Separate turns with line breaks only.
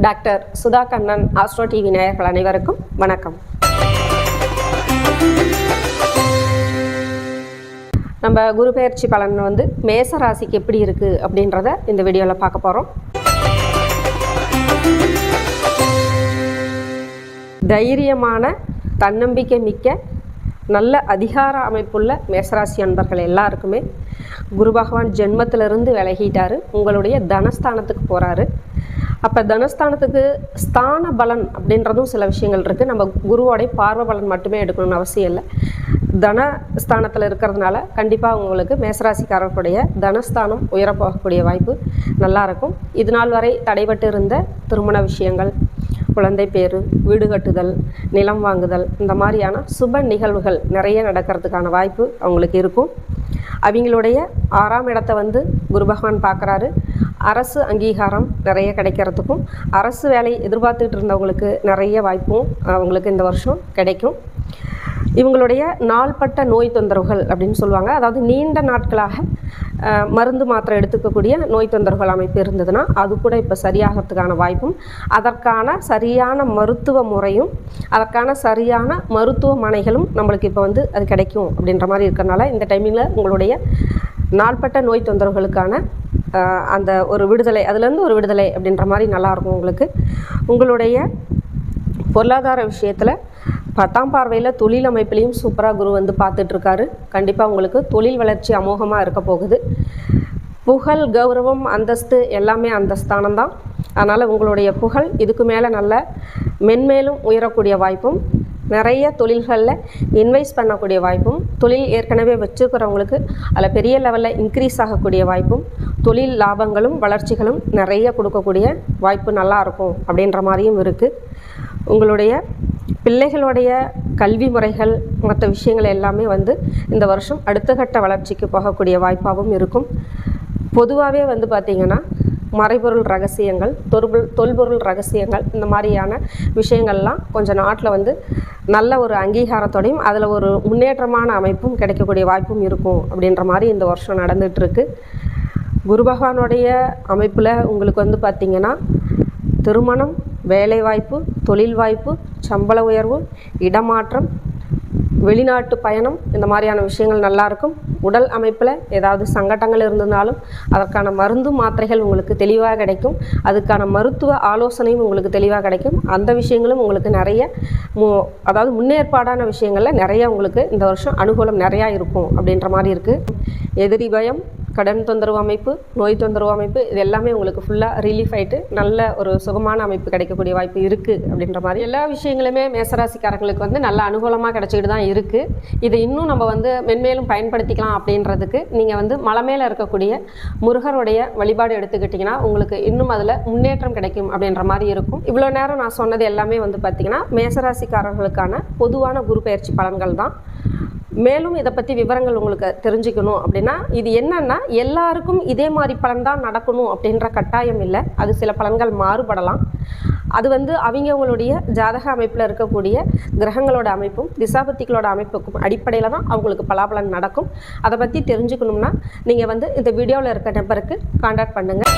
Doctor Sudha Kannan astro TV நேயர்கள் அனைவருக்கும் வணக்கம். நம்ம குரு பெயர்ச்சி பலன் மேச ராசிக்கு எப்படி இருக்குது அப்படின்றத இந்த வீடியோவில் பார்க்க போகிறோம். தைரியமான, தன்னம்பிக்கை மிக்க, நல்ல அதிகார அமைப்புள்ள மேசராசி அன்பர்கள் எல்லாருக்குமே குரு பகவான் ஜென்மத்திலிருந்து விலகிட்டார். உங்களுடைய தனஸ்தானத்துக்கு போகிறாரு. அப்போ தனஸ்தானத்துக்கு ஸ்தான பலன் அப்படின்றதும் சில விஷயங்கள் இருக்குது. நம்ம குருவோடைய பார்வை பலன் மட்டுமே எடுக்கணும்னு அவசியம் இல்லை. தனஸ்தானத்தில் இருக்கிறதுனால கண்டிப்பாக உங்களுக்கு மேசராசிக்காரர்களுடைய தனஸ்தானம் உயரப்போகக்கூடிய வாய்ப்பு நல்லாயிருக்கும். இது நாள் வரை தடைபட்டு இருந்த திருமண விஷயங்கள், குழந்தை பேரு, வீடு கட்டுதல், நிலம் வாங்குதல், இந்த மாதிரியான சுப நிகழ்வுகள் நிறைய நடக்கிறதுக்கான வாய்ப்பு அவங்களுக்கு இருக்கும். அவங்களுடைய 6ஆம் இடத்தை குரு பகவான் பார்க்குறாரு. அரசு அங்கீகாரம் நிறைய கிடைக்கிறதுக்கும், அரசு வேலை எதிர்பார்த்துக்கிட்டு இருந்தவங்களுக்கு நிறைய வாய்ப்பும் அவங்களுக்கு இந்த வருஷம் கிடைக்கும். இவங்களுடைய நாள்பட்ட நோய் தொந்தரவுகள் அப்படின்னு சொல்லுவாங்க. அதாவது நீண்ட நாட்களாக மருந்து மாத்திரை எடுத்துக்கக்கூடிய நோய் தொந்தரவுகள் அமைப்பு இருந்ததுன்னா அது கூட இப்போ சரியாகிறதுக்கான வாய்ப்பும், அதற்கான சரியான மருத்துவ முறையும், அதற்கான சரியான மருத்துவமனைகளும் நம்மளுக்கு இப்போ அது கிடைக்கும் அப்படின்ற மாதிரி இருக்கிறனால இந்த டைமிங்கில் உங்களுடைய நாள்பட்ட நோய் தொந்தரவுகளுக்கான அந்த ஒரு விடுதலை, அதுலேருந்து ஒரு விடுதலை அப்படின்ற மாதிரி நல்லாயிருக்கும் உங்களுக்கு. உங்களுடைய பொருளாதார விஷயத்தில் 10ஆம் பார்வையில் தொழில் அமைப்பிலையும் சூப்பராக குரு பார்த்துட்ருக்காரு. கண்டிப்பாக உங்களுக்கு தொழில் வளர்ச்சி அமோகமாக இருக்க போகுது. புகழ், கௌரவம், அந்தஸ்து எல்லாமே அந்த ஸ்தானம் தான். அதனால் உங்களுடைய புகழ் இதுக்கு மேலே நல்ல மென்மேலும் உயரக்கூடிய வாய்ப்பும், நிறைய தொழில்களில் இன்வெஸ்ட் பண்ணக்கூடிய வாய்ப்பும், தொழில் ஏற்கனவே வச்சுக்கிறவங்களுக்கு அதில் பெரிய லெவலில் இன்க்ரீஸ் ஆகக்கூடிய வாய்ப்பும், தொழில் லாபங்களும் வளர்ச்சிகளும் நிறைய கொடுக்கக்கூடிய வாய்ப்பு நல்லாயிருக்கும் அப்படின்ற மாதிரியும் இருக்குது. உங்களுடைய பிள்ளைகளுடைய கல்வி முறைகள் மற்ற விஷயங்கள் எல்லாமே இந்த வருஷம் அடுத்த கட்ட வளர்ச்சிக்கு போகக்கூடிய வாய்ப்பாகவும் இருக்கும். பொதுவாகவே பார்த்திங்கன்னா மறைபொருள் ரகசியங்கள், தொல்பொருள் ரகசியங்கள், இந்த மாதிரியான விஷயங்கள்லாம் கொஞ்சம் நாட்டில் நல்ல ஒரு அங்கீகாரத்தோடையும் அதில் ஒரு முன்னேற்றமான அமைப்பும் கிடைக்கக்கூடிய வாய்ப்பும் இருக்கும் அப்படின்ற மாதிரி இந்த வருஷம் நடந்துகிட்ருக்கு. குரு பகவானுடைய அமைப்பில் உங்களுக்கு பார்த்திங்கன்னா திருமணம், வேலைவாய்ப்பு, தொழில் வாய்ப்பு, சம்பள உயர்வு, இடமாற்றம், வெளிநாட்டு பயணம், இந்த மாதிரியான விஷயங்கள் நல்லாயிருக்கும். உடல் அமைப்பில் ஏதாவது சங்கடங்கள் இருந்ததுனாலும் அதற்கான மருந்து மாத்திரைகள் உங்களுக்கு தெளிவாக கிடைக்கும். அதுக்கான மருத்துவ ஆலோசனையும் உங்களுக்கு தெளிவாக கிடைக்கும். அந்த விஷயங்களும் உங்களுக்கு நிறைய அதாவது முன்னேற்பாடான விஷயங்களில் நிறைய உங்களுக்கு இந்த வருஷம் அனுகூலம் நிறையா இருக்கும் அப்படின்ற மாதிரி இருக்குது. எதிரி பயம், கடன் தொந்தரவு அமைப்பு, நோய் தொந்தரவு அமைப்பு, இது எல்லாமே உங்களுக்கு ஃபுல்லாக ரிலீஃப் ஆகிட்டு நல்ல ஒரு சுகமான அமைப்பு கிடைக்கக்கூடிய வாய்ப்பு இருக்குது அப்படின்ற மாதிரி எல்லா விஷயங்களுமே மேசராசிக்காரங்களுக்கு நல்ல அனுகூலமாக கிடைச்சிக்கிட்டு தான் இருக்குது. இதை இன்னும் நம்ம மென்மேலும் பயன்படுத்திக்கலாம் அப்படின்றதுக்கு நீங்கள் மலை மேலே இருக்கக்கூடிய முருகருடைய வழிபாடு எடுத்துக்கிட்டிங்கன்னா உங்களுக்கு இன்னும் அதில் முன்னேற்றம் கிடைக்கும் அப்படின்ற மாதிரி இருக்கும். இவ்வளோ நேரம் நான் சொன்னது எல்லாமே பார்த்திங்கன்னா மேசராசிக்காரர்களுக்கான பொதுவான குரு பெயர்ச்சி பலன்கள் தான். மேலும் இதை பற்றி விவரங்கள் உங்களுக்கு தெரிஞ்சுக்கணும் அப்படின்னா இது என்னன்னா எல்லாருக்கும் இதே மாதிரி பலன் தான் நடக்கணும் அப்படின்ற கட்டாயம் இல்லை. அது சில பலன்கள் மாறுபடலாம். அது அவங்களுடைய ஜாதக அமைப்பில் இருக்கக்கூடிய கிரகங்களோட அமைப்பும் திசாபத்திகளோட அமைப்புக்கும் அடிப்படையில் தான் அவங்களுக்கு பலாபலன் நடக்கும். அதை பற்றி தெரிஞ்சுக்கணும்னா நீங்கள் இந்த வீடியோவில் இருக்க நம்பருக்கு கான்டாக்ட் பண்ணுங்கள்.